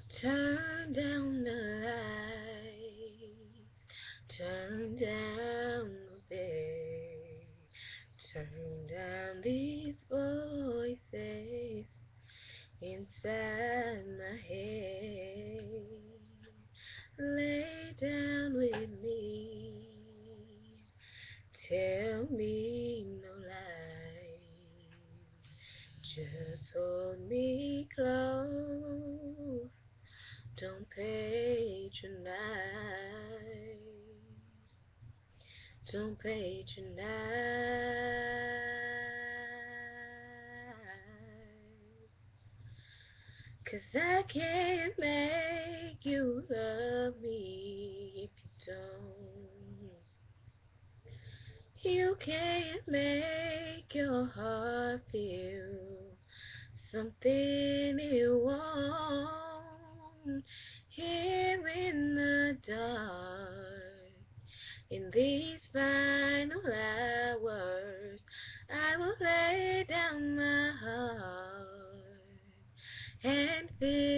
Turn down the lights, turn down the bass, turn down these voices inside my head. Lay down with me, tell me no lies, just hold me close. Don't patronize, don't patronize. 'Cause I can't make you love me if you don't. You can't make your heart feel something it won't. Here in the dark, in these final hours, I will lay down my heart and feel